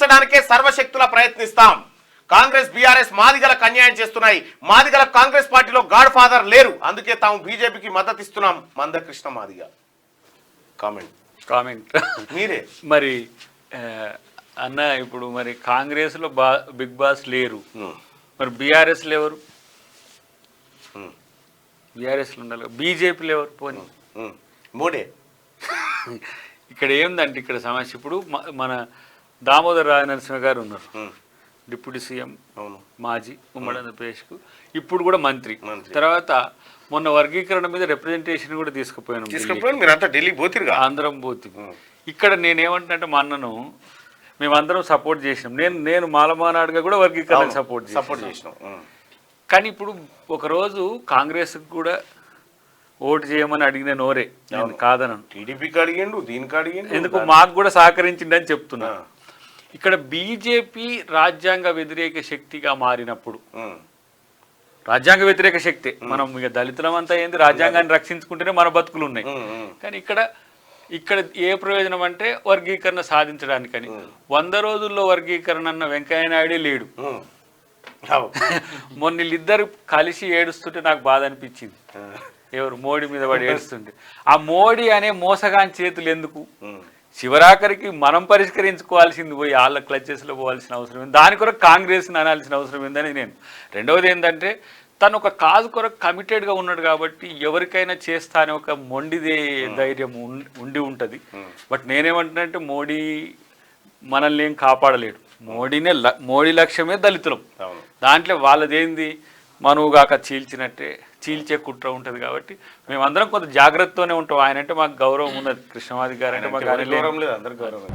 కూలగొట్టడానికే సర్వశక్తుల ప్రయత్నిస్తాం. కాంగ్రెస్ బీఆర్ఎస్ మాదిగలకు అన్యాయం చేస్తున్నాయి. మాదిగల కాంగ్రెస్ పార్టీలో గాడ్ ఫాదర్ లేరు, అందుకే తాము బీజేపీకి మద్దతు ఇస్తున్నాం. మందకృష్ణ మాదిగ కామెంట్ మీరే. మరి అన్న ఇప్పుడు మరి కాంగ్రెస్లో బిగ్ బాస్ లేరు, మరి బీఆర్ఎస్లో ఎవరు? బీఆర్ఎస్లో ఉండాలి, బీజేపీలో ఎవరు? పోనీ మూడే. ఇక్కడ ఏందంటే ఇక్కడ సమస్య, ఇప్పుడు మన దామోదర్ రాజనరసింహ గారు ఉన్నారు, డిప్యూటీ సీఎం, మాజీ ఉమ్మడి ఆంధ్రప్రదేశ్కు, ఇప్పుడు కూడా మంత్రి. తర్వాత మొన్న వర్గీకరణ మీద రిప్రజెంటేషన్ కూడా తీసుకుపోయాను, మీరంతా ఢిల్లీకి పోతిరుగా, అందరం పోతి. ఇక్కడ నేనేమంటున్నా, మా అన్నను మేమందరం సపోర్ట్ చేసినాం. నేను మాలమానాడుగా కూడా వర్గీకరణ సపోర్ట్ చేసినాం. కానీ ఇప్పుడు ఒకరోజు కాంగ్రెస్కి కూడా ఓటు చేయమని అడిగిన నోరే, నేను కాదనను. టీడీపీకి అడిగిండు, దీనికి అడిగిండు, ఎందుకు మాకు కూడా సహకరించిండని చెప్తున్నా. ఇక్కడ బీజేపీ రాజ్యాంగ వ్యతిరేక శక్తిగా మారినప్పుడు, రాజ్యాంగ వ్యతిరేక శక్తి, మనం ఇక దళితులం అంతా ఏంది, రాజ్యాంగాన్ని రక్షించుకుంటేనే మన బతుకులు ఉన్నాయి. కానీ ఇక్కడ ఏ ప్రయోజనం అంటే వర్గీకరణ సాధించడానికని. 100 రోజుల్లో వర్గీకరణ అన్న వెంకయ్యనాయుడే లేడు. మొన్న వీళ్ళిద్దరు కలిసి ఏడుస్తుంటే నాకు బాధ అనిపించింది. ఎవరు? మోడీ మీద పడి ఏడుస్తుంటే. ఆ మోడీ అనే మోసగాని చేతులు ఎందుకు? చివరాఖరికి మనం పరిష్కరించుకోవాల్సింది పోయి వాళ్ళ క్లచెస్లో పోవాల్సిన అవసరం ఏంది? దాని కొరకు కాంగ్రెస్ని అనాల్సిన అవసరం ఏందని నేను. రెండవది ఏంటంటే, తను ఒక కాజు కొరకు కమిటెడ్గా ఉన్నాడు కాబట్టి ఎవరికైనా చేస్తా అనే ఒక మొండిదే ధైర్యం ఉండి ఉంటుంది. బట్ నేనేమంటున్నానంటే, మోడీ మనల్ని ఏం కాపాడలేడు. మోడీ లక్ష్యమే దళితులం. దాంట్లో వాళ్ళదేంది, మనువుగాక చీల్చినట్టే చీల్చే కుట్ర ఉంటుంది. కాబట్టి మేమందరం కొంత జాగ్రత్తతోనే ఉంటాం. ఆయన అంటే మాకు గౌరవం ఉన్నది, కృష్ణమాది గారు అంటే మాకు గౌరవం లేదు, అందరికి గౌరవం.